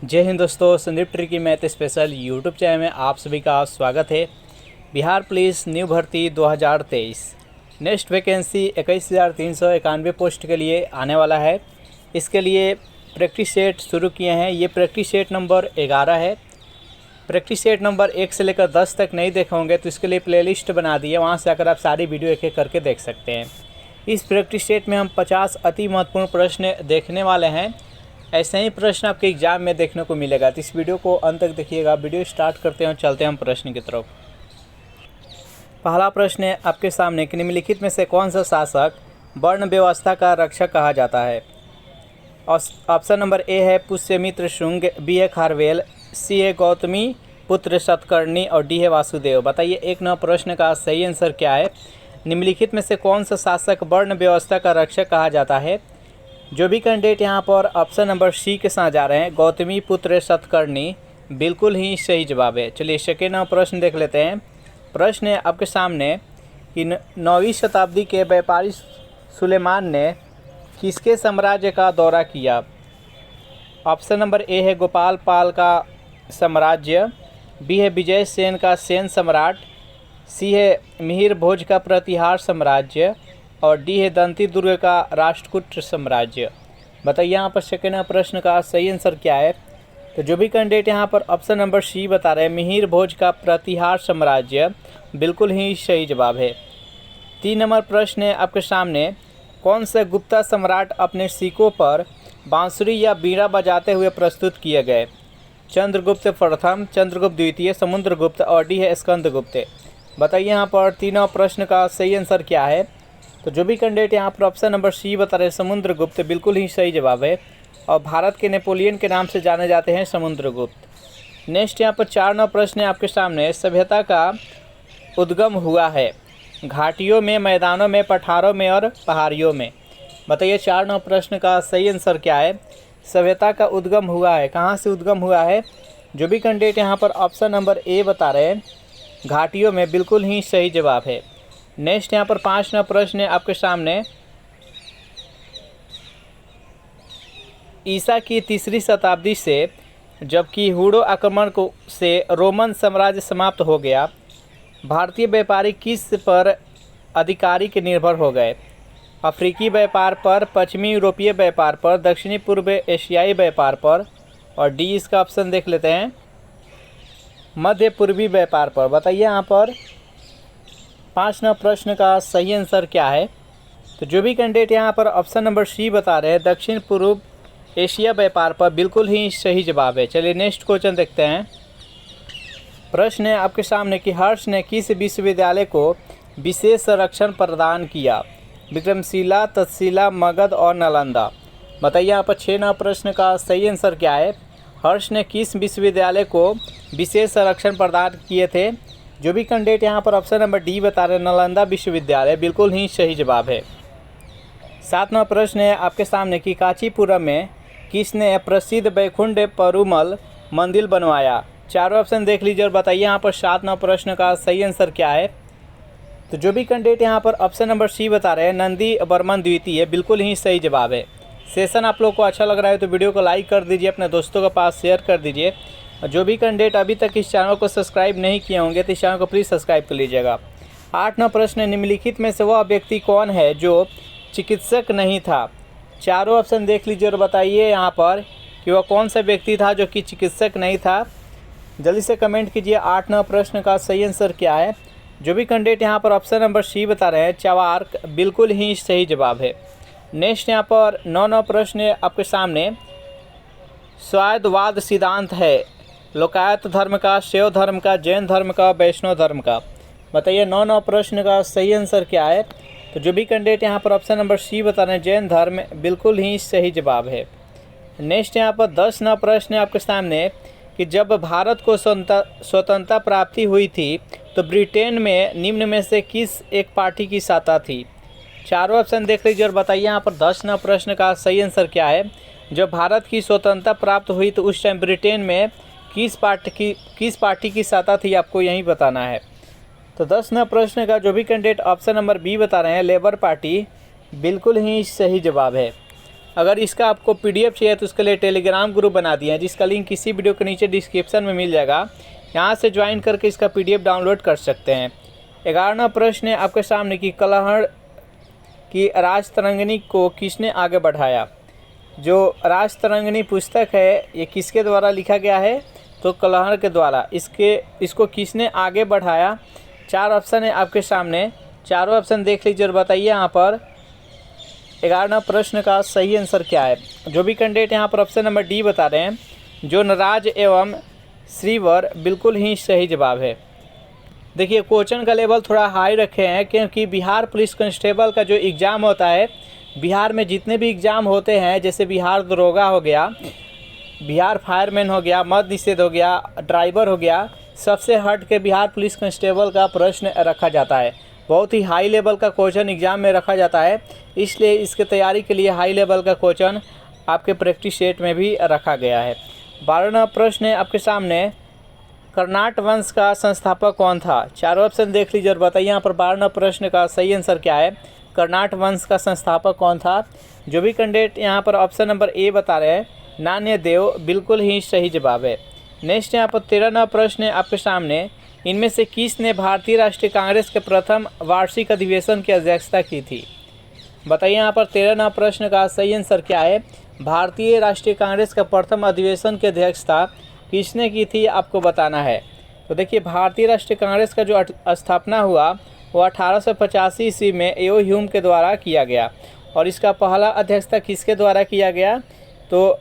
जय हिंद दोस्तों, Sandeep tricky math special YouTube channel में आप सभी का स्वागत है। बिहार पुलिस न्यू भर्ती 2023 नेक्स्ट वैकेंसी 21,391 पोस्ट के लिए आने वाला है। इसके लिए प्रैक्टिस सेट शुरू किए हैं। ये प्रैक्टिस सेट नंबर 11 है। प्रैक्टिस सेट नंबर 1 से लेकर 10 तक नहीं देखे होंगे तो इसके लिए प्लेलिस्ट बना दी है, वहाँ से आकर आप सारी वीडियो एक एक करके देख सकते हैं। इस प्रैक्टिस सेट में हम 50 अति महत्वपूर्ण प्रश्न देखने वाले हैं। ऐसे ही प्रश्न आपके एग्जाम में देखने को मिलेगा, तो इस वीडियो को अंत तक देखिएगा। वीडियो स्टार्ट करते हैं और चलते हैं हम प्रश्न की तरफ। पहला प्रश्न है आपके सामने कि निम्नलिखित में से कौन सा शासक वर्ण व्यवस्था का रक्षक कहा जाता है। ऑप्शन नंबर ए है पुष्यमित्र शुंग, बी है खारवेल, सी है गौतमी पुत्र सतकर्णी और डी है वासुदेव। बताइए 1 नंबर प्रश्न का सही आंसर क्या है। निम्नलिखित में से कौन सा शासक वर्ण व्यवस्था का रक्षक कहा जाता है। जो भी कैंडिडेट यहाँ पर ऑप्शन नंबर सी के साथ जा रहे हैं, गौतमी पुत्र सतकर्णी, बिल्कुल ही सही जवाब है। चलिए सेकेंड नंबर प्रश्न देख लेते हैं। प्रश्न है आपके सामने कि 9वीं शताब्दी के व्यापारी सुलेमान ने किसके साम्राज्य का दौरा किया। ऑप्शन नंबर ए है गोपाल पाल का साम्राज्य, बी है विजय सेन का सेन सम्राट, सी है मिहिर भोज का प्रतिहार साम्राज्य और डी है दंती दुर्ग का राष्ट्रकूट साम्राज्य। बताइए यहाँ पर सेकेंड प्रश्न का सही आंसर क्या है। तो जो भी कैंडिडेट यहाँ पर ऑप्शन नंबर सी बता रहे हैं, मिहिर भोज का प्रतिहार साम्राज्य, बिल्कुल ही सही जवाब है। 3 नंबर प्रश्न है आपके सामने, कौन से गुप्ता सम्राट अपने सिक्कों पर बांसुरी या बीड़ा बजाते हुए प्रस्तुत किए गए। चंद्रगुप्त प्रथम, चंद्रगुप्त द्वितीय, समुद्रगुप्त और डी है स्कंदगुप्त। बताइए यहाँ पर तीनों प्रश्न का सही आंसर क्या है। तो जो भी कैंडिडेट यहाँ पर ऑप्शन नंबर सी बता रहे हैं समुद्रगुप्त, बिल्कुल ही सही जवाब है। और भारत के नेपोलियन के नाम से जाने जाते हैं समुद्रगुप्त। नेक्स्ट यहाँ पर 4 नंबर प्रश्न है आपके सामने, सभ्यता का उद्गम हुआ है घाटियों में, मैदानों में, पठारों में और पहाड़ियों में। बताइए 4 नंबर प्रश्न का सही आंसर क्या है। सभ्यता का उद्गम हुआ है, कहाँ से उद्गम हुआ है। जो भी कैंडिडेट यहाँ पर ऑप्शन नंबर ए बता रहे हैं घाटियों में, बिल्कुल ही सही जवाब है। नेक्स्ट यहाँ पर 5 नंबर प्रश्न है आपके सामने, ईसा की 3री शताब्दी से जबकि हुडो आक्रमण को से रोमन साम्राज्य समाप्त हो गया, भारतीय व्यापारी किस पर आधिकारिक निर्भर हो गए। अफ्रीकी व्यापार पर, पश्चिमी यूरोपीय व्यापार पर, दक्षिणी पूर्व एशियाई व्यापार पर और डी इसका ऑप्शन देख लेते हैं मध्य पूर्वी व्यापार पर। बताइए यहाँ पर 5 नंबर प्रश्न का सही आंसर क्या है। तो जो भी कैंडिडेट यहाँ पर ऑप्शन नंबर सी बता रहे हैं दक्षिण पूर्व एशिया व्यापार पर, बिल्कुल ही सही जवाब है। चलिए नेक्स्ट क्वेश्चन देखते हैं। प्रश्न है आपके सामने कि हर्ष ने किस विश्वविद्यालय को विशेष संरक्षण प्रदान किया। विक्रमशिला, तक्षशिला, मगध और नालंदा। बताइए यहाँ पर 6 नंबर प्रश्न का सही आंसर क्या है। हर्ष ने किस विश्वविद्यालय को विशेष संरक्षण प्रदान किए थे। जो भी कैंडिडेट यहाँ पर ऑप्शन नंबर डी बता रहे हैं नालंदा विश्वविद्यालय, बिल्कुल ही सही जवाब है। 7 नंबर प्रश्न है आपके सामने कि कांचीपुरम में किसने प्रसिद्ध वैकुंठ पेरुमल मंदिर बनवाया। चारों ऑप्शन देख लीजिए और बताइए यहाँ पर 7 नंबर प्रश्न का सही आंसर क्या है। तो जो भी कैंडिडेट यहाँ पर ऑप्शन नंबर सी बता रहे हैं नंदी वर्मन द्वितीय, बिल्कुल ही सही जवाब है। सेशन आप लोग को अच्छा लग रहा है तो वीडियो को लाइक कर दीजिए, अपने दोस्तों के पास शेयर कर दीजिए। और जो भी कैंडिडेट अभी तक इस चैनल को सब्सक्राइब नहीं किए होंगे तो इस चैनल को प्लीज़ सब्सक्राइब कर लीजिएगा। 8 नंबर प्रश्न, निम्नलिखित में से वह व्यक्ति कौन है जो चिकित्सक नहीं था। चारों ऑप्शन देख लीजिए और बताइए यहाँ पर कि वह कौन सा व्यक्ति था जो कि चिकित्सक नहीं था। जल्दी से कमेंट कीजिए 8 नंबर प्रश्न का सही आंसर क्या है। जो भी कैंडिडेट यहाँ पर ऑप्शन नंबर सी बता रहे हैं चवार्क, बिल्कुल ही सही जवाब है। नेक्स्ट यहाँ पर 9 नंबर प्रश्न आपके सामने, स्वायत्तवाद सिद्धांत है लोकायत धर्म का, शैव धर्म का, जैन धर्म का, वैष्णव धर्म का। बताइए 9 नंबर प्रश्न का सही आंसर क्या है। तो जो भी कैंडिडेट यहाँ पर ऑप्शन नंबर सी बता रहे हैं जैन धर्म, बिल्कुल ही सही जवाब है। नेक्स्ट यहाँ पर 10 नंबर प्रश्न आपके सामने कि जब भारत को स्वतंत्रता प्राप्ति हुई थी तो ब्रिटेन में निम्न में से किस एक पार्टी की सत्ता थी। चारों ऑप्शन देख लीजिए और बताइए यहाँ पर 10 नंबर प्रश्न का सही आंसर क्या है। जब भारत की स्वतंत्रता प्राप्त हुई तो उस टाइम ब्रिटेन में किस पार्टी की सत्ता थी, आपको यही बताना है। तो 10 नंबर प्रश्न का जो भी कैंडिडेट ऑप्शन नंबर बी बता रहे हैं लेबर पार्टी, बिल्कुल ही सही जवाब है। अगर इसका आपको PDF चाहिए तो उसके लिए टेलीग्राम ग्रुप बना दिया है, जिसका लिंक किसी वीडियो के नीचे डिस्क्रिप्शन में मिल जाएगा। यहाँ से ज्वाइन करके इसका PDF डाउनलोड कर सकते हैं। 11वां प्रश्न है आपके सामने कि कलहड़ की राजतरंगिणी को किसने आगे बढ़ाया। जो राजतरंगिणी पुस्तक है ये किसके द्वारा लिखा गया है, तो कलहड़ के द्वारा। इसको किसने आगे बढ़ाया। 4 ऑप्शन है आपके सामने, चारों ऑप्शन देख लीजिए और बताइए यहाँ पर 11वां प्रश्न का सही आंसर क्या है। जो भी कैंडिडेट यहाँ पर ऑप्शन नंबर डी बता रहे हैं, जो नराज एवं श्रीवर, बिल्कुल ही सही जवाब है। देखिए क्वेश्चन का लेवल थोड़ा हाई रखे हैं, क्योंकि बिहार पुलिस कांस्टेबल का जो एग्ज़ाम होता है, बिहार में जितने भी एग्ज़ाम होते हैं, जैसे बिहार दरोगा हो गया, बिहार फायरमैन हो गया, मद्य निषेध हो गया, ड्राइवर हो गया, सबसे हट के बिहार पुलिस कांस्टेबल का प्रश्न रखा जाता है। बहुत ही हाई लेवल का क्वेश्चन एग्ज़ाम में रखा जाता है, इसलिए इसके तैयारी के लिए हाई लेवल का क्वेश्चन आपके प्रैक्टिस सेट में भी रखा गया है। 12वां प्रश्न है आपके सामने, कर्नाट वंश का संस्थापक कौन था। चारों ऑप्शन देख लीजिए और बताइए यहाँ पर 12वां प्रश्न का सही आंसर क्या है। कर्नाट वंश का संस्थापक कौन था। जो भी कैंडिडेट यहाँ पर ऑप्शन नंबर ए बता रहे हैं, नान्यदेव, बिल्कुल ही सही जवाब है। नेक्स्ट यहाँ पर 13वां प्रश्न है आपके सामने, इनमें से किसने भारतीय राष्ट्रीय कांग्रेस के प्रथम वार्षिक अधिवेशन की अध्यक्षता की थी। बताइए यहाँ पर 13वां प्रश्न का सही आंसर क्या है। भारतीय राष्ट्रीय कांग्रेस का प्रथम अधिवेशन की अध्यक्षता किसने की थी, आपको बताना है। तो देखिए भारतीय राष्ट्रीय कांग्रेस का जो स्थापना हुआ वो 1885 ईस्वी में एओ ह्यूम के द्वारा किया गया, और इसका पहला अध्यक्षता किसके द्वारा किया गया, तो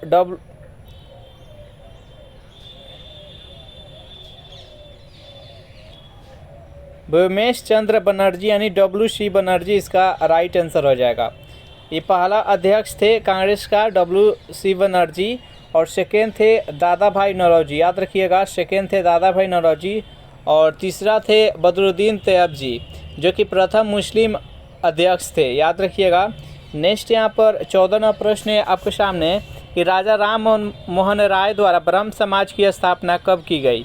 व्योमेश चंद्र बनर्जी यानी WC बनर्जी इसका राइट आंसर हो जाएगा। ये पहला अध्यक्ष थे कांग्रेस का WC बनर्जी, और सेकेंड थे दादा भाई नौरोजी, याद रखिएगा, सेकेंड थे दादा भाई नौरोजी, और तीसरा थे बदरुद्दीन तैयबजी, जो कि प्रथम मुस्लिम अध्यक्ष थे, याद रखिएगा। नेक्स्ट यहाँ पर 14वां प्रश्न है आपके सामने कि राजा राम मोहन राय द्वारा ब्रह्म समाज की स्थापना कब की गई।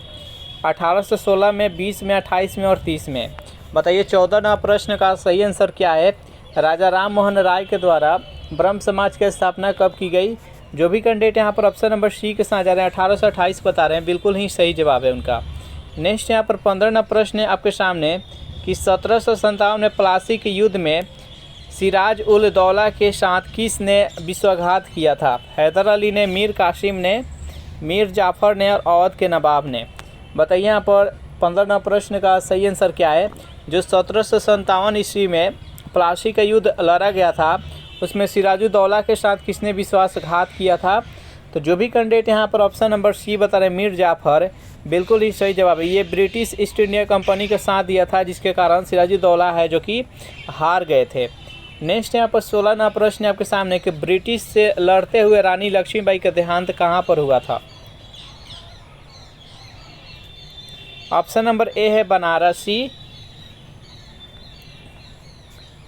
1816 में, 20 में, 28 में और 30 में। बताइए 14वां प्रश्न का सही आंसर क्या है। राजा राम मोहन राय के द्वारा ब्रह्म समाज की स्थापना कब की गई। जो भी कैंडिडेट यहाँ पर ऑप्शन नंबर सी के साथ जा रहे हैं, 1828 बता रहे हैं, बिल्कुल ही सही जवाब है उनका। नेक्स्ट यहाँ पर 15वां प्रश्न है आपके सामने कि 1757 में प्लासी के युद्ध में सिराज उल दौला के साथ किसने विश्वासघात किया था। हैदर अली ने, मीर कासिम ने, मीर जाफ़र ने और अवध के नवाब ने। बताइए यहाँ पर 15वां प्रश्न का सही आंसर क्या है। जो 1757 ईस्वी में प्लासी का युद्ध लड़ा गया था, उसमें सिराजुद्दौला के साथ किसने विश्वासघात किया था। तो जो भी कैंडिडेट यहाँ पर ऑप्शन नंबर सी बता रहे हैं, मीर जाफ़र, बिल्कुल ही सही जवाब है। ये ब्रिटिश ईस्ट इंडिया कंपनी के साथ दिया था, जिसके कारण सिराजुद्दौला है जो कि हार गए थे। नेक्स्ट यहाँ पर 16वां प्रश्न आपके सामने कि ब्रिटिश से लड़ते हुए रानी लक्ष्मीबाई का देहांत कहाँ पर हुआ था। ऑप्शन नंबर ए है बनारसी,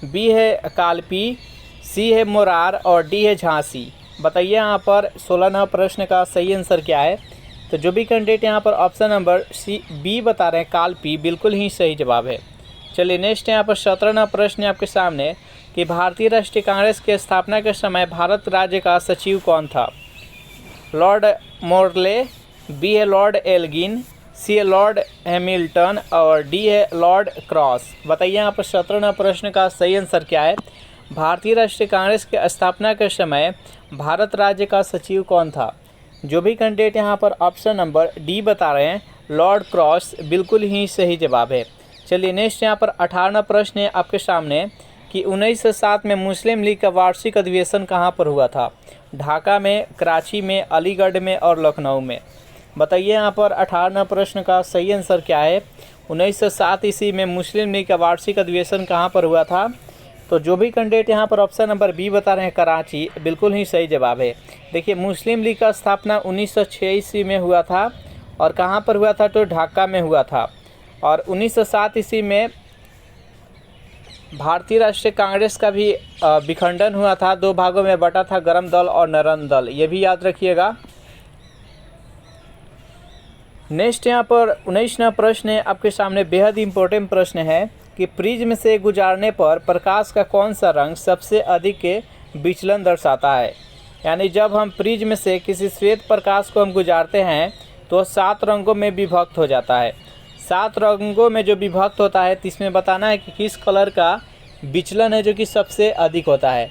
बी है कालपी, सी है मोरार और डी है झांसी। बताइए यहाँ पर 16वां प्रश्न का सही आंसर क्या है। तो जो भी कैंडिडेट यहाँ पर ऑप्शन नंबर बी बता रहे हैं, कालपी, बिल्कुल ही सही जवाब है। चलिए नेक्स्ट यहाँ पर 17वां प्रश्न है आपके सामने कि भारतीय राष्ट्रीय कांग्रेस की स्थापना के समय भारत राज्य का सचिव कौन था। लॉर्ड मोरले, बी है लॉर्ड एल्गिन, सी है लॉर्ड हैमिल्टन और डी है लॉर्ड क्रॉस। बताइए यहाँ पर 17वां प्रश्न का सही आंसर क्या है। भारतीय राष्ट्रीय कांग्रेस के स्थापना के समय भारत राज्य का सचिव कौन था। जो भी कैंडिडेट यहाँ पर ऑप्शन नंबर डी बता रहे हैं, लॉर्ड क्रॉस, बिल्कुल ही सही जवाब है। चलिए नेक्स्ट यहाँ पर 18वां प्रश्न है आपके सामने कि 1907 में मुस्लिम लीग का वार्षिक अधिवेशन कहाँ पर हुआ था। ढाका में, कराची में, अलीगढ़ में और लखनऊ में। बताइए यहाँ पर 18वां प्रश्न का सही आंसर क्या है। 1907 ईस्वी में मुस्लिम लीग का वार्षिक अधिवेशन कहाँ पर हुआ था। तो जो भी कैंडिडेट यहाँ पर ऑप्शन नंबर बी बता रहे हैं, कराची, बिल्कुल ही सही जवाब है। देखिए मुस्लिम लीग का स्थापना 1906 ईस्वी में हुआ था, और कहाँ पर हुआ था, तो ढाका में हुआ था। और 1907 ईस्वी में भारतीय राष्ट्रीय कांग्रेस का भी विखंडन हुआ था, 2 भागों में बटा था, गर्म दल और नरम दल, ये भी याद रखिएगा। नेक्स्ट यहाँ पर 19वां प्रश्न है आपके सामने, बेहद इम्पोर्टेंट प्रश्न है कि प्रिज्म से गुजारने पर प्रकाश का कौन सा रंग सबसे अधिक विचलन दर्शाता है। यानी जब हम प्रिज्म से किसी श्वेत प्रकाश को हम गुजारते हैं तो 7 रंगों में विभक्त हो जाता है। 7 रंगों में जो विभक्त होता है तो इसमें बताना है कि किस कलर का विचलन है जो कि सबसे अधिक होता है।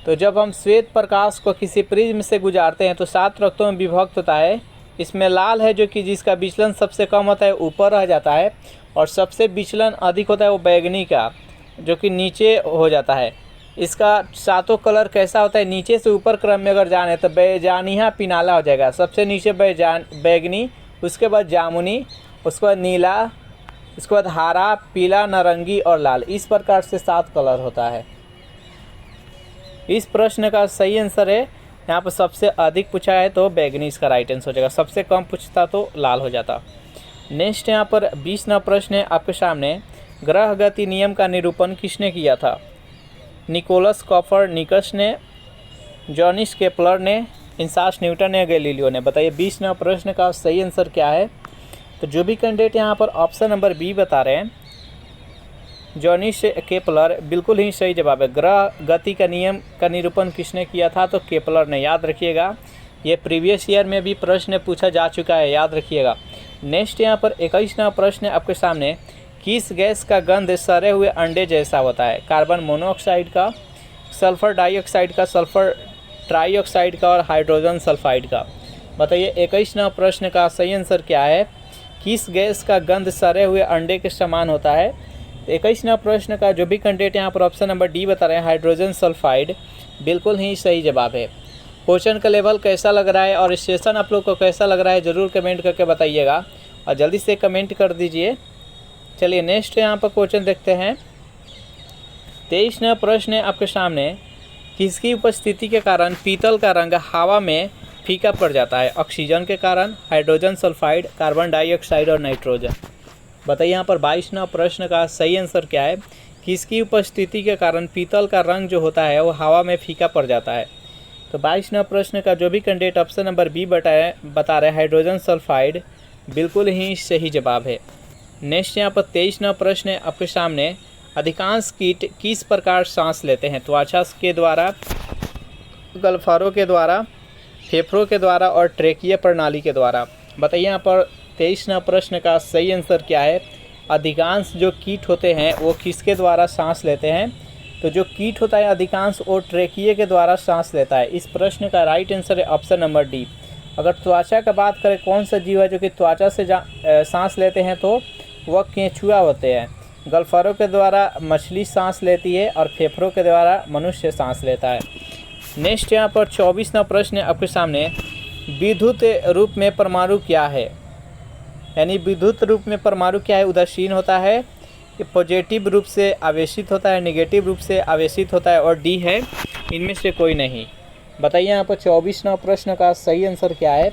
तो जब हम श्वेत प्रकाश को किसी प्रिज्म से गुजारते हैं तो 7 रंगों में विभक्त होता है। इसमें लाल है जो कि जिसका विचलन सबसे कम होता है ऊपर रह जाता है, और सबसे विचलन अधिक होता है वो बैगनी का जो कि नीचे हो जाता है। इसका 7 कलर कैसा होता है, नीचे से ऊपर क्रम में अगर जाने तो बैजानिया पिनाला हो जाएगा। सबसे नीचे बैगनी, उसके बाद जामुनी, उसके बाद नीला, उसके बाद हरा, पीला, नारंगी और लाल। इस प्रकार से 7 कलर होता है। इस प्रश्न का सही आंसर है, यहाँ पर सबसे अधिक पूछा है तो बैगनी इसका राइट आंसर हो जाएगा, सबसे कम पूछता तो लाल हो जाता। नेक्स्ट यहाँ पर 20वां प्रश्न है आपके सामने। ग्रह गति नियम का निरूपण किसने किया था? निकोलस कोपरनिकस ने, जॉनिस केपलर ने, इसाक न्यूटन या गैलीलियो ने। बताइए 20वां प्रश्न का सही आंसर क्या है? तो जो भी कैंडिडेट यहाँ पर ऑप्शन नंबर बी बता रहे हैं, जॉनिस केपलर, बिल्कुल ही सही जवाब है। ग्रह गति का नियम का निरूपण किसने किया था? तो केपलर ने। याद रखिएगा, ये प्रीवियस ईयर में भी प्रश्न पूछा जा चुका है, याद रखिएगा। नेक्स्ट यहाँ पर 21वां प्रश्न आपके सामने। किस गैस का गंध सड़े हुए अंडे जैसा होता है? कार्बन मोनोऑक्साइड का, सल्फर डाइऑक्साइड का, सल्फर ट्राइऑक्साइड का और हाइड्रोजन सल्फाइड का। बताइए 21वां प्रश्न का सही आंसर क्या है? किस गैस का गंध सड़े हुए अंडे के समान होता है? 21वां प्रश्न का जो भी कैंडिडेट यहाँ पर ऑप्शन नंबर डी बता रहे हैं, हाइड्रोजन सल्फाइड, बिल्कुल ही सही जवाब है। क्वेश्चन का लेवल कैसा लग रहा है और सेशन आप लोग को कैसा लग रहा है ज़रूर कमेंट करके बताइएगा, और जल्दी से कमेंट कर दीजिए। चलिए नेक्स्ट यहाँ पर क्वेश्चन देखते हैं। 23वां प्रश्न है आपके सामने। किसकी उपस्थिति के कारण पीतल का रंग हवा में फीका पड़ जाता है? ऑक्सीजन के कारण, हाइड्रोजन सल्फाइड, कार्बन डाइऑक्साइड और नाइट्रोजन। बताइए यहाँ पर 22वां प्रश्न का सही आंसर क्या है? किसकी उपस्थिति के कारण पीतल का रंग जो होता है वो हवा में फीका पड़ जाता है? तो 22वां प्रश्न का जो भी कैंडिडेट ऑप्शन नंबर बी बता रहे हैं, हाइड्रोजन सल्फाइड, बिल्कुल ही सही जवाब है। नेक्स्ट यहाँ पर 23वां प्रश्न है आपके सामने। अधिकांश कीट किस प्रकार सांस लेते हैं? त्वचा के द्वारा, गलफारों के द्वारा, फेफड़ों के द्वारा और ट्रेकिया प्रणाली के द्वारा। बताइए यहाँ पर 23वां प्रश्न का सही आंसर क्या है? अधिकांश जो कीट होते हैं वो किसके द्वारा सांस लेते हैं? तो जो कीट होता है अधिकांश वो ट्रेकिए के द्वारा सांस लेता है। इस प्रश्न का राइट आंसर है ऑप्शन नंबर डी। अगर त्वचा का बात करें, कौन सा जीव है जो कि त्वचा से सांस लेते हैं, तो वह केंचुआ होते हैं। गलफारों के द्वारा मछली सांस लेती है और फेफड़ों के द्वारा मनुष्य सांस लेता है। नेक्स्ट यहाँ पर 24वां प्रश्न आपके सामने। विद्युत रूप में परमाणु क्या है? यानी विद्युत रूप में परमाणु क्या है? उदासीन होता है, कि पॉजिटिव रूप से आवेशित होता है, नेगेटिव रूप से आवेशित होता है, और डी है इनमें से कोई नहीं। बताइए यहाँ पर 24वां प्रश्न का सही आंसर क्या है?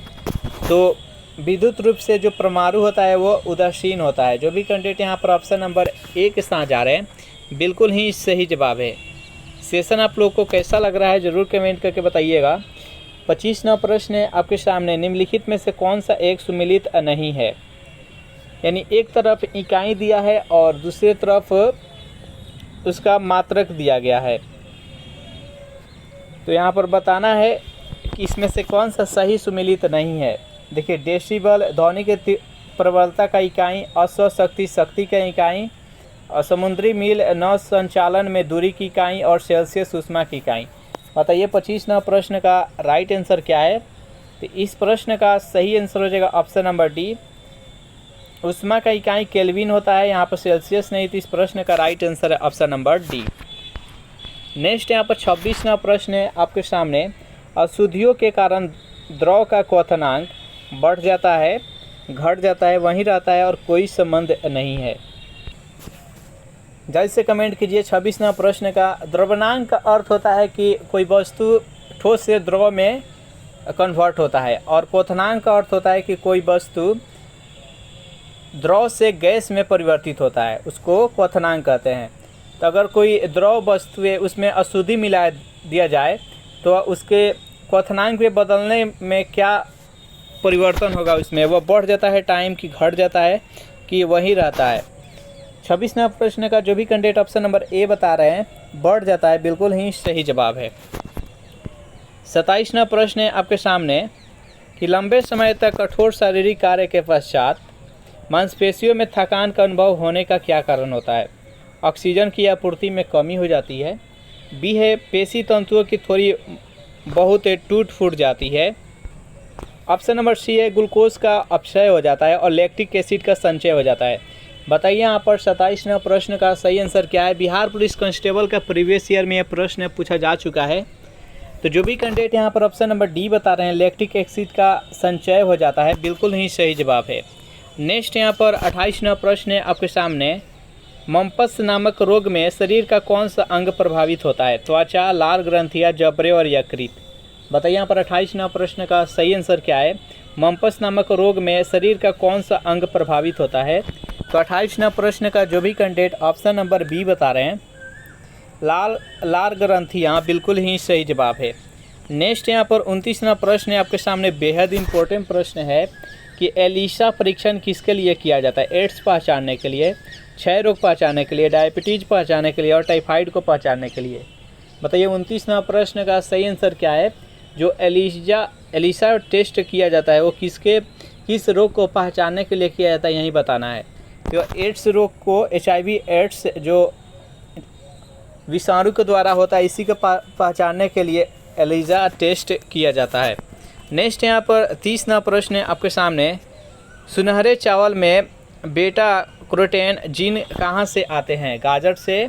तो विद्युत रूप से जो परमाणु होता है वो उदासीन होता है। जो भी कैंडिडेट यहाँ पर ऑप्शन नंबर ए के साथ जा रहे हैं, बिल्कुल ही सही जवाब है। सेशन आप लोग को कैसा लग रहा है ज़रूर कमेंट करके बताइएगा। 25वां प्रश्न है आपके सामने। निम्नलिखित में से कौन सा एक सुमिलित नहीं है? यानी एक तरफ इकाई दिया है और दूसरी तरफ उसका मात्रक दिया गया है, तो यहाँ पर बताना है कि इसमें से कौन सा सही सुमिलित नहीं है। देखिए, डेसिबल ध्वनि के प्रबलता का इकाई, अश्व शक्ति शक्ति का इकाई, और समुद्री मील नौ संचालन में दूरी की इकाई, और सेल्सियस ऊष्मा की इकाई। बताइए 25वां प्रश्न का राइट आंसर क्या है? तो इस प्रश्न का सही आंसर हो जाएगा ऑप्शन नंबर डी। ऊष्मा का इकाई केल्विन होता है, यहाँ पर सेल्सियस नहीं, तो इस प्रश्न का राइट आंसर है ऑप्शन नंबर डी। नेक्स्ट यहाँ पर 26वां प्रश्न है आपके सामने। अशुद्धियों के कारण द्रव का क्वथनांक बढ़ जाता है, घट जाता है, वहीं रहता है और कोई संबंध नहीं है। जल्द से कमेंट कीजिए। 26वां प्रश्न का द्रवनांक का अर्थ होता है कि कोई वस्तु ठोस से द्रव में कन्वर्ट होता है, और क्वथनांक का अर्थ होता है कि कोई वस्तु द्रव से गैस में परिवर्तित होता है, उसको क्वथनांक कहते हैं। तो अगर कोई द्रव वस्तु है उसमें अशुद्धि मिला दिया जाए तो उसके क्वथनांक में बदलने में क्या परिवर्तन होगा? उसमें वह बढ़ जाता है टाइम, कि घट जाता है, कि वही रहता है? 26वां प्रश्न का जो भी कैंडिडेट ऑप्शन नंबर ए बता रहे हैं, बढ़ जाता है, बिल्कुल ही सही जवाब है। 27वां प्रश्न है आपके सामने कि लंबे समय तक कठोर शारीरिक कार्य के पश्चात मांसपेशियों में थकान का अनुभव होने का क्या कारण होता है। ऑक्सीजन की आपूर्ति में कमी हो जाती है, बी है पेशी तंतुओं की थोड़ी बहुत टूट फूट जाती है, ऑप्शन नंबर सी है ग्लूकोज का अपक्षय हो जाता है और लैक्टिक एसिड का संचय हो जाता है। बताइए यहाँ पर 27वां प्रश्न का सही आंसर क्या है। बिहार पुलिस कांस्टेबल का प्रीवियस ईयर में यह प्रश्न पूछा जा चुका है। तो जो भी कैंडिडेट यहाँ पर ऑप्शन नंबर डी बता रहे हैं लैक्टिक एसिड का संचय हो जाता है, बिल्कुल ही सही जवाब है। नेक्स्ट यहाँ पर 28वां प्रश्न है आपके सामने, मम्पस नामक रोग में शरीर का कौन सा अंग प्रभावित होता है। त्वचा, लार ग्रंथियाँ, जबड़े और यकृत। बताइए यहाँ पर 28वां प्रश्न का सही आंसर क्या है। मम्पस नामक रोग में शरीर का कौन सा अंग प्रभावित होता है। तो 28वां प्रश्न का जो भी कैंडिडेट ऑप्शन नंबर बी बता रहे हैं लार ग्रंथियाँ, बिल्कुल ही सही जवाब है। नेक्स्ट यहाँ पर 29वां प्रश्न है आपके सामने, बेहद इंपॉर्टेंट प्रश्न है कि एलिसा परीक्षण किसके लिए किया जाता है। एड्स पहचानने के लिए, क्षय रोग पहचानने के लिए, डायबिटीज़ पहचानने के लिए और टाइफाइड को पहचानने के लिए। बताइए 29वां प्रश्न का सही आंसर क्या है। जो एलिसा टेस्ट किया जाता है वो किस रोग को पहचानने के लिए किया जाता है, यही बताना है। तो एड्स रोग को HIV एड्स जो विषाणु के द्वारा होता है, इसी को पहचानने के लिए एलिसा टेस्ट किया जाता है। नेक्स्ट यहाँ पर 30वां प्रश्न है आपके सामने, सुनहरे चावल में बीटा कैरोटीन जीन कहाँ से आते हैं। गाजर से,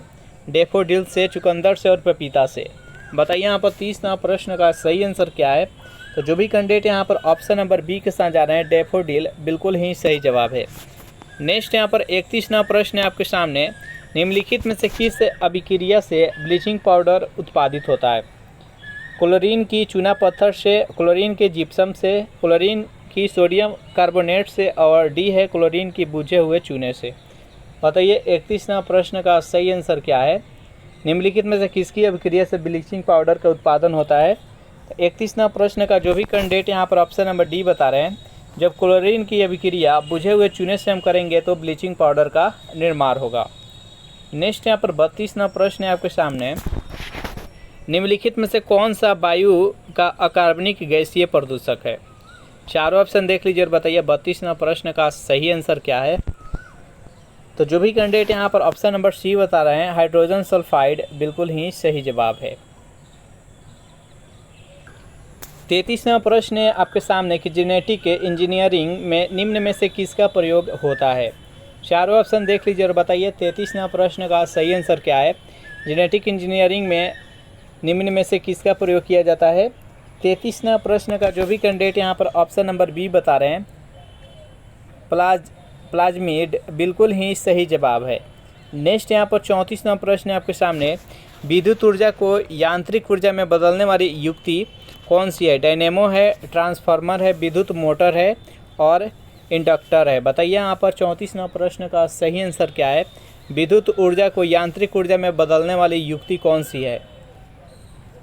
डैफोडिल से, चुकंदर से और पपीता से। बताइए यहाँ पर 30वां प्रश्न का सही आंसर क्या है। तो जो भी कैंडिडेट यहाँ पर ऑप्शन नंबर बी के साथ जा रहे हैं डैफोडिल, बिल्कुल ही सही जवाब है। नेक्स्ट यहाँ पर 31वां प्रश्न है आपके सामने, निम्नलिखित में से किस अभिक्रिया से ब्लीचिंग पाउडर उत्पादित होता है। क्लोरीन की चूना पत्थर से, क्लोरीन के जिप्सम से, क्लोरीन की सोडियम कार्बोनेट से और डी है क्लोरीन की बुझे हुए चूने से। बताइए 31वां प्रश्न का सही आंसर क्या है। निम्नलिखित में से किसकी अभिक्रिया से ब्लीचिंग पाउडर का उत्पादन होता है। 31वां प्रश्न का जो भी कैंडिडेट यहाँ पर ऑप्शन नंबर डी बता रहे हैं, जब क्लोरीन की अभिक्रिया बुझे हुए चूने से हम करेंगे तो ब्लीचिंग पाउडर का निर्माण होगा। नेक्स्ट यहाँ पर 32वां प्रश्न है आपके सामने, निम्नलिखित में से कौन सा वायु का अकार्बनिक गैसीय प्रदूषक है। चारों ऑप्शन देख लीजिए और बताइए 32वां प्रश्न का सही आंसर क्या है। तो जो भी कैंडिडेट यहाँ पर ऑप्शन नंबर सी बता रहे हैं हाइड्रोजन सल्फाइड, बिल्कुल ही सही जवाब है। 33वां प्रश्न है आपके सामने कि जेनेटिक इंजीनियरिंग में निम्न में से किसका प्रयोग होता है। चारों ऑप्शन देख लीजिए और बताइए 33वां प्रश्न का सही आंसर क्या है। जेनेटिक इंजीनियरिंग में निम्न में से किसका प्रयोग किया जाता है। 33वां प्रश्न का जो भी कैंडिडेट यहाँ पर ऑप्शन नंबर बी बता रहे हैं प्लाज्मिड, बिल्कुल ही सही जवाब है। नेक्स्ट यहाँ पर 34वां प्रश्न है आपके सामने, विद्युत ऊर्जा को यांत्रिक ऊर्जा में बदलने वाली युक्ति कौन सी है। डायनेमो है, ट्रांसफार्मर है, विद्युत मोटर है और इंडक्टर है। बताइए यहाँ पर 34वां प्रश्न का सही आंसर क्या है। विद्युत ऊर्जा को यांत्रिक ऊर्जा में बदलने वाली युक्ति कौन सी है।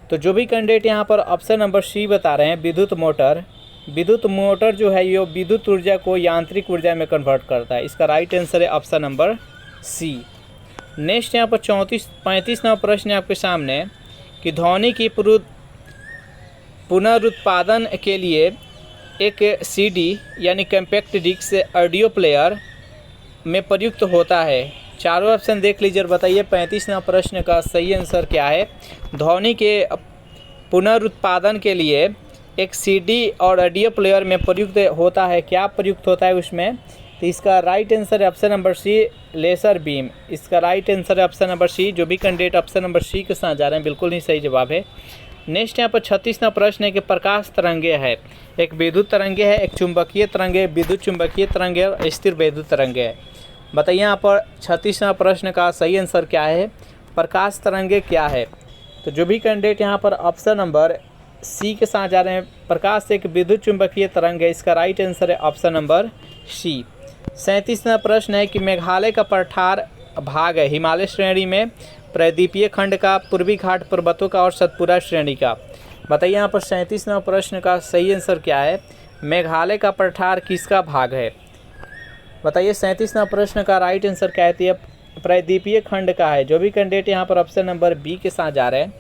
तो जो भी कैंडिडेट यहाँ पर ऑप्शन नंबर सी बता रहे हैं विद्युत मोटर, विद्युत मोटर जो है ये विद्युत ऊर्जा को यांत्रिक ऊर्जा में कन्वर्ट करता है। इसका राइट आंसर है ऑप्शन नंबर सी। नेक्स्ट यहाँ पर 35वां प्रश्न है आपके सामने कि ध्वनि की पुनरुत्पादन के लिए एक सीडी यानी कॉम्पैक्ट डिस्क ऑडियो प्लेयर में प्रयुक्त होता है। चारों ऑप्शन देख लीजिए और बताइए 35वां प्रश्न का सही आंसर क्या है। ध्वनि के पुनरुत्पादन के लिए एक सीडी और ऑडियो प्लेयर में प्रयुक्त होता है, क्या प्रयुक्त होता है उसमें। तो इसका राइट आंसर है option number C, laser beam. इसका राइट आंसर है ऑप्शन नंबर सी। जो भी कैंडिडेट ऑप्शन नंबर सी के साथ जा रहे हैं बिल्कुल ही सही जवाब है। नेक्स्ट यहाँ पर 36वां प्रश्न है कि प्रकाश तरंगे है, एक विद्युत तरंगे है, एक चुंबकीय तरंगे, विद्युत चुंबकीय तरंगे और स्थिर विद्युत तरंगे है। बताइए यहाँ पर 36वां प्रश्न का सही आंसर क्या है। प्रकाश तरंगे क्या है। तो जो भी कैंडिडेट यहाँ पर ऑप्शन नंबर सी के साथ जा रहे हैं प्रकाश एक विद्युत चुंबकीय तरंग है, इसका राइट आंसर है ऑप्शन नंबर सी। 37वां प्रश्न है कि मेघालय का पठार भाग है हिमालय श्रेणी में, प्रायद्वीपीय खंड का, पूर्वी घाट पर्वतों का और सतपुरा श्रेणी का। बताइए यहाँ पर 37वां प्रश्न का सही आंसर क्या है। मेघालय का पठार किसका भाग है। बताइए 37वां प्रश्न का राइट आंसर क्या है। प्रायद्वीपीय खंड का है। जो भी कैंडिडेट यहाँ पर ऑप्शन नंबर बी के साथ जा रहे हैं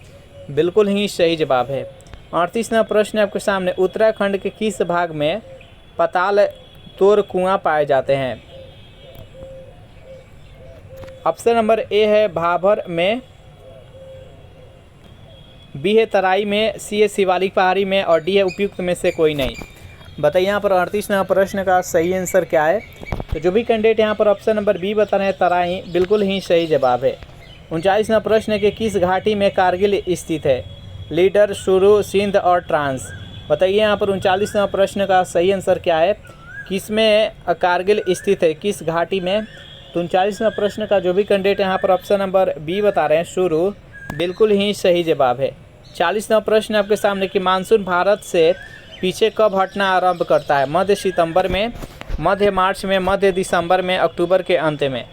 बिल्कुल ही सही जवाब है। 38वां प्रश्न आपके सामने, उत्तराखंड के किस भाग में पाताल तोर कुआं पाए जाते हैं? ऑप्शन नंबर ए है भाभर में, बी है तराई में, सी है शिवालिक पहाड़ी में और डी है उपयुक्त में से कोई नहीं। बताइए यहाँ पर 38वां प्रश्न का सही आंसर क्या है? तो जो भी कैंडिडेट यहाँ पर ऑप्शन नंबर बी बता रहे हैं तराई, बिल्कुल ही सही जवाब है। 39वां प्रश्न है कि किस घाटी में कारगिल स्थित है? लीडर, शुरू, सिंध और ट्रांस। बताइए यहाँ पर 39वां प्रश्न का सही आंसर क्या है? किसमें कारगिल स्थित है, किस घाटी में? तो 39वां प्रश्न का जो भी कैंडिडेट यहाँ पर ऑप्शन नंबर बी बता रहे हैं शुरू, बिल्कुल ही सही जवाब है। 40वां प्रश्न आपके सामने कि मानसून भारत से पीछे कब हटना आरंभ करता है? मध्य सितंबर में, मध्य मार्च में, मध्य दिसंबर में, अक्टूबर के अंत में।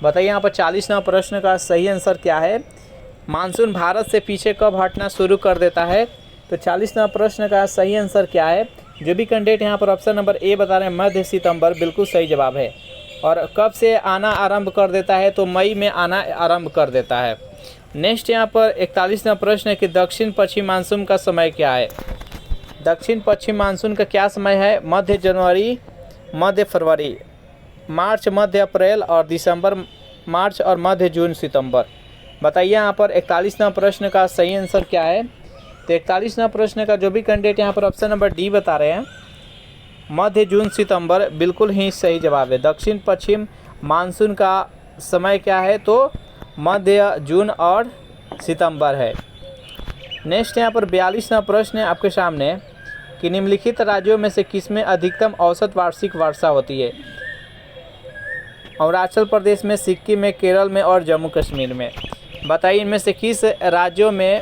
बताइए यहाँ पर 40वां प्रश्न का सही आंसर क्या है? मानसून भारत से पीछे कब हटना शुरू कर देता है? तो 40वां प्रश्न का सही आंसर क्या है? जो भी कैंडिडेट यहाँ पर ऑप्शन नंबर ए बता रहे हैं मध्य सितंबर, बिल्कुल सही जवाब है। और कब से आना आरंभ कर देता है? तो मई में आना आरंभ कर देता है। नेक्स्ट यहाँ पर 41वां प्रश्न है कि दक्षिण पश्चिम मानसून का समय क्या है? दक्षिण पश्चिम मानसून का क्या समय है? मध्य जनवरी, मध्य फरवरी, मार्च, मध्य अप्रैल और दिसंबर, मार्च और मध्य जून, सितंबर। बताइए यहाँ पर 41वां प्रश्न का सही आंसर क्या है? तो 41वां प्रश्न का जो भी कैंडिडेट यहाँ पर ऑप्शन नंबर डी बता रहे हैं मध्य जून सितंबर, बिल्कुल ही सही जवाब है। दक्षिण पश्चिम मानसून का समय क्या है? तो मध्य जून और सितंबर है। नेक्स्ट यहाँ पर 42वां प्रश्न है आपके सामने कि निम्नलिखित राज्यों में से किसमें अधिकतम औसत वार्षिक वर्षा होती है? अरुणाचल प्रदेश में, सिक्किम में, केरल में और जम्मू कश्मीर में। बताइए इनमें से किस राज्यों में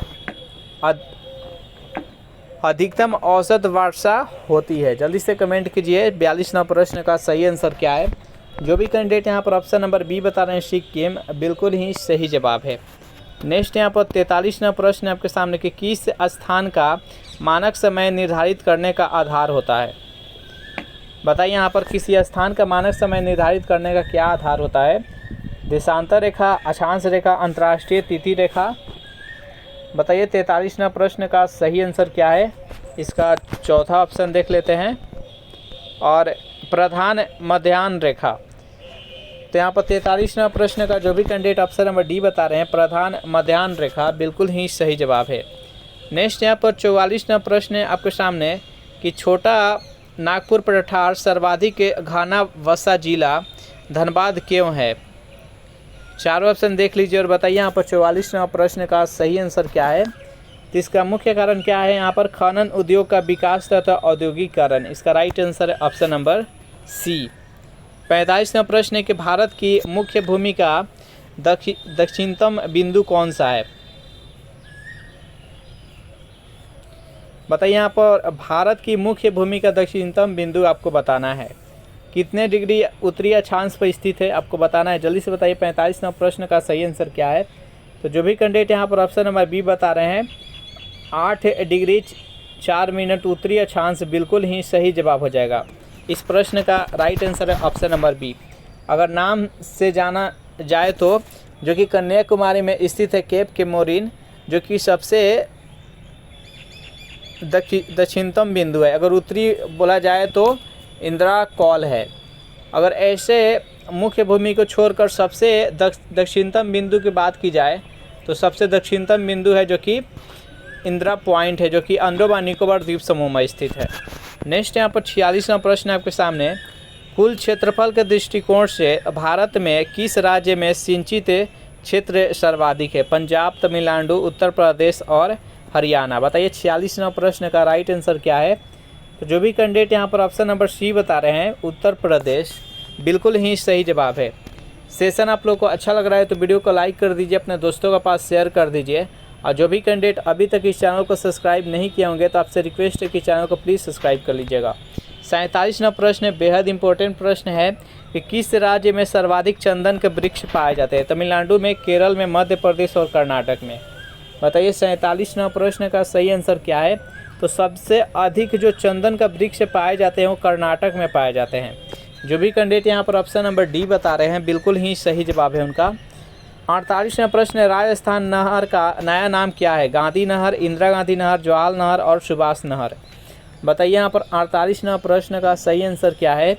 अधिकतम औसत वर्षा होती है? जल्दी से कमेंट कीजिए 42वां प्रश्न का सही आंसर क्या है? जो भी कैंडिडेट यहाँ पर ऑप्शन नंबर बी बता रहे हैं सिक्किम, बिल्कुल ही सही जवाब है। नेक्स्ट यहाँ पर 43वां प्रश्न आपके सामने कि किस स्थान का मानक समय निर्धारित करने का आधार होता है? बताइए यहाँ पर किसी स्थान का मानक समय निर्धारित करने का क्या आधार होता है? देशांतर रेखा, अक्षांश रेखा, अंतर्राष्ट्रीय तिथि रेखा। बताइए 43वां प्रश्न का सही आंसर क्या है? इसका चौथा ऑप्शन देख लेते हैं, और प्रधान मध्याह्न रेखा। तो यहाँ पर 43वां प्रश्न का जो भी कैंडिडेट ऑप्शन नंबर डी बता रहे हैं प्रधान मध्याह्न रेखा, बिल्कुल ही सही जवाब है। नेक्स्ट यहाँ पर 44वां प्रश्न है आपके सामने कि छोटा नागपुर पठार सर्वाधिक घना वसा जिला धनबाद क्यों है? चारों ऑप्शन देख लीजिए और बताइए यहाँ पर 44वां प्रश्न का सही आंसर क्या है? तो इसका मुख्य कारण क्या है? यहाँ पर खनन उद्योग का विकास तथा औद्योगिकीकरण। इसका राइट आंसर है ऑप्शन नंबर सी। 45वां प्रश्न है कि भारत की मुख्य भूमि का दक्षिणतम बिंदु कौन सा है? बताइए यहाँ पर भारत की मुख्य भूमि का दक्षिणतम बिंदु आपको बताना है। कितने डिग्री उत्तरी अक्षांश पर स्थित है आपको बताना है। जल्दी से बताइए 45वां प्रश्न का सही आंसर क्या है? तो जो भी कैंडिडेट यहाँ पर ऑप्शन नंबर बी बता रहे हैं 8 डिग्री 4 मिनट उत्तरी अक्षांश, बिल्कुल ही सही जवाब हो जाएगा। इस प्रश्न का राइट आंसर है ऑप्शन नंबर बी। अगर नाम से जाना जाए तो जो कि कन्याकुमारी में स्थित है केप केमोरिन, जो कि सबसे दक्षिणतम बिंदु है। अगर उत्तरी बोला जाए तो इंदिरा कॉल है। अगर ऐसे मुख्य भूमि को छोड़कर सबसे दक्षिणतम बिंदु की बात की जाए तो सबसे दक्षिणतम बिंदु है जो कि इंदिरा पॉइंट है, जो कि अंडमान निकोबार द्वीप समूह में स्थित है। नेक्स्ट यहाँ पर 46वां प्रश्न आपके सामने, कुल क्षेत्रफल के दृष्टिकोण से भारत में किस राज्य में सिंचित क्षेत्र सर्वाधिक है? पंजाब, तमिलनाडु, उत्तर प्रदेश और हरियाणा। बताइए 46वां प्रश्न का राइट आंसर क्या है? तो जो भी कैंडिडेट यहाँ पर ऑप्शन नंबर सी बता रहे हैं उत्तर प्रदेश, बिल्कुल ही सही जवाब है। सेशन आप लोग को अच्छा लग रहा है तो वीडियो को लाइक कर दीजिए, अपने दोस्तों के पास शेयर कर दीजिए। और जो भी कैंडिडेट अभी तक इस चैनल को सब्सक्राइब नहीं किए होंगे तो आपसे रिक्वेस्ट है कि चैनल को प्लीज़ सब्सक्राइब कर लीजिएगा। 47वां प्रश्न बेहद इंपॉर्टेंट प्रश्न है कि किस राज्य में सर्वाधिक चंदन के वृक्ष पाए जाते हैं? तमिलनाडु में, केरल में, मध्य प्रदेश और कर्नाटक में। बताइए 47वां प्रश्न का सही आंसर क्या है? तो सबसे अधिक जो चंदन का वृक्ष पाए जाते हैं वो कर्नाटक में पाए जाते हैं। जो भी कैंडिडेट यहाँ पर ऑप्शन नंबर डी बता रहे हैं बिल्कुल ही सही जवाब है उनका। 48वां प्रश्न है, राजस्थान नहर का नया नाम क्या है? गांधी नहर, इंदिरा गांधी नहर, जवाहर नहर और सुभाष नहर। बताइए यहाँ पर 48वां प्रश्न का सही आंसर क्या है?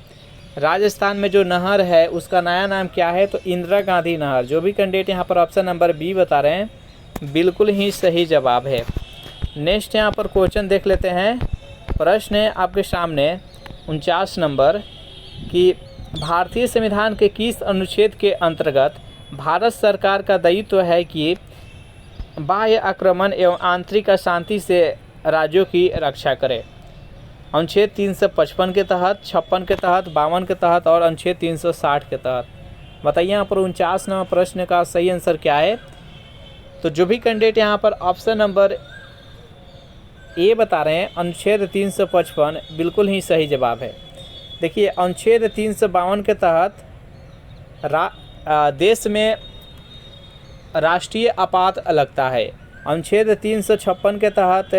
राजस्थान में जो नहर है उसका नया नाम क्या है? तो इंदिरा गांधी नहर। जो भी कैंडिडेट यहाँ पर ऑप्शन नंबर बी बता रहे हैं बिल्कुल ही सही जवाब है। नेक्स्ट यहाँ पर क्वेश्चन देख लेते हैं। प्रश्न है आपके सामने 49 नंबर कि भारतीय संविधान के किस अनुच्छेद के अंतर्गत भारत सरकार का दायित्व है कि बाह्य आक्रमण एवं आंतरिक अशांति से राज्यों की रक्षा करे? अनुच्छेद 355 के तहत, 56 के तहत, 52 के तहत और अनुच्छेद 360 के तहत। बताइए यहाँ पर 49वां प्रश्न का सही आंसर क्या है? तो जो भी कैंडिडेट यहाँ पर ऑप्शन नंबर ए बता रहे हैं अनुच्छेद 355 बिल्कुल ही सही जवाब है। देखिए अनुच्छेद 352 के तहत देश में राष्ट्रीय आपात लगता है। अनुच्छेद 356 के तहत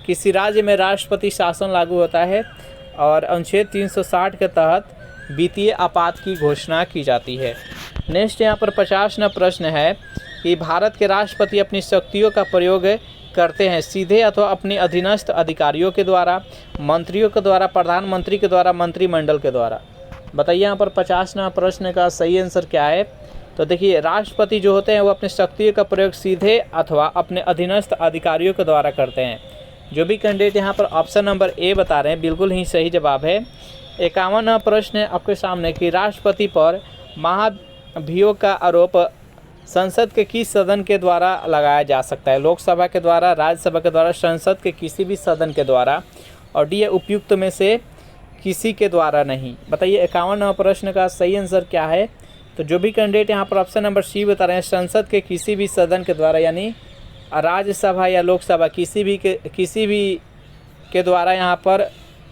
किसी राज्य में राष्ट्रपति शासन लागू होता है और अनुच्छेद 360 के तहत वित्तीय आपात की घोषणा की जाती है। नेक्स्ट यहाँ पर 50वां प्रश्न है कि भारत के राष्ट्रपति अपनी शक्तियों का प्रयोग करते हैं सीधे अथवा अपने अधीनस्थ अधिकारियों के द्वारा, मंत्रियों के द्वारा, प्रधानमंत्री के द्वारा, मंत्रिमंडल के द्वारा। बताइए यहाँ पर 50वां प्रश्न का सही आंसर क्या है? तो देखिए राष्ट्रपति जो होते हैं वो अपने शक्तियों का प्रयोग सीधे अथवा अपने अधीनस्थ अधिकारियों के द्वारा करते हैं। जो भी कैंडिडेट यहाँ पर ऑप्शन नंबर ए बता रहे हैं बिल्कुल ही सही जवाब है। 51वां प्रश्न है आपके सामने कि राष्ट्रपति पर महाभियोग का आरोप संसद के किस सदन के द्वारा लगाया जा सकता है? लोकसभा के द्वारा, राज्यसभा के द्वारा, संसद के किसी भी सदन के द्वारा, और डी उपयुक्त में से किसी के द्वारा नहीं। बताइए 51वां प्रश्न का सही आंसर क्या है? तो जो भी कैंडिडेट यहाँ पर ऑप्शन नंबर सी बता रहे हैं संसद के किसी भी सदन के द्वारा यानी राज्यसभा या लोकसभा किसी भी के द्वारा यहाँ पर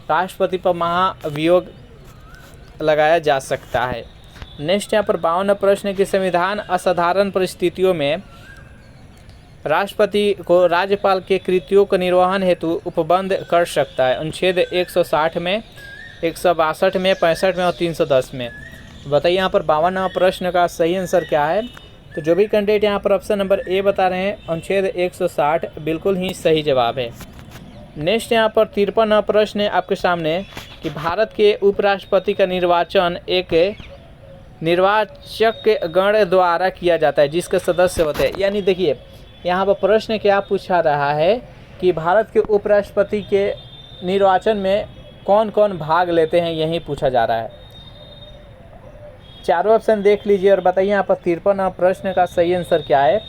राष्ट्रपति पर महाभियोग लगाया जा सकता है। नेक्स्ट यहाँ पर 52वां प्रश्न कि संविधान असाधारण परिस्थितियों में राष्ट्रपति को राज्यपाल के कृत्यों का निर्वहन हेतु उपबंध कर सकता है? अनुच्छेद 160 में, 162 में, 65 में और 310 में। बताइए यहाँ पर 52वां प्रश्न का सही आंसर क्या है? तो जो भी कैंडिडेट यहाँ पर ऑप्शन नंबर ए बता रहे हैं अनुच्छेद 160 बिल्कुल ही सही जवाब है। नेक्स्ट यहाँ पर 53वां प्रश्न है आपके सामने कि भारत के उपराष्ट्रपति का निर्वाचन एक निर्वाचक गण द्वारा किया जाता है जिसके सदस्य होते हैं। यानी देखिए यहाँ पर प्रश्न क्या पूछा रहा है कि भारत के उपराष्ट्रपति के निर्वाचन में कौन कौन भाग लेते हैं, यही पूछा जा रहा है। चारों ऑप्शन देख लीजिए और बताइए यहाँ पर 53वां प्रश्न का सही आंसर क्या है?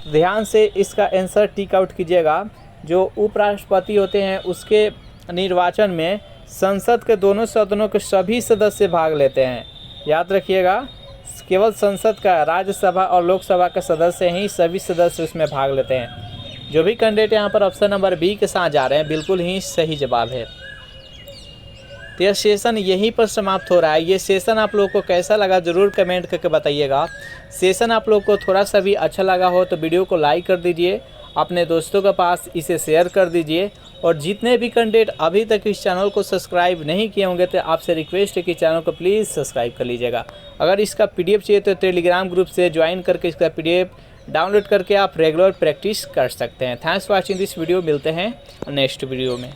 ध्यान से इसका आंसर टिक आउट कीजिएगा। जो उपराष्ट्रपति होते हैं उसके निर्वाचन में संसद के दोनों सदनों के सभी सदस्य भाग लेते हैं। याद रखिएगा केवल संसद का, राज्यसभा और लोकसभा के सदस्य ही सभी सदस्य उसमें भाग लेते हैं। जो भी कैंडिडेट यहाँ पर ऑप्शन नंबर बी के साथ जा रहे हैं बिल्कुल ही सही जवाब है। तो यह सेशन यहीं पर समाप्त हो रहा है। ये सेशन आप लोगों को कैसा लगा ज़रूर कमेंट करके बताइएगा। सेशन आप लोगों को थोड़ा सा भी अच्छा लगा हो तो वीडियो को लाइक कर दीजिए, अपने दोस्तों के पास इसे शेयर कर दीजिए और जितने भी कैंडिडेट अभी तक इस चैनल को सब्सक्राइब नहीं किए होंगे तो आपसे रिक्वेस्ट है कि चैनल को प्लीज़ सब्सक्राइब कर लीजिएगा। अगर इसका पीडीएफ चाहिए तो टेलीग्राम ग्रुप से ज्वाइन करके इसका पीडीएफ डाउनलोड करके आप रेगुलर प्रैक्टिस कर सकते हैं। Thanks for watching this video. मिलते हैं नेक्स्ट वीडियो में।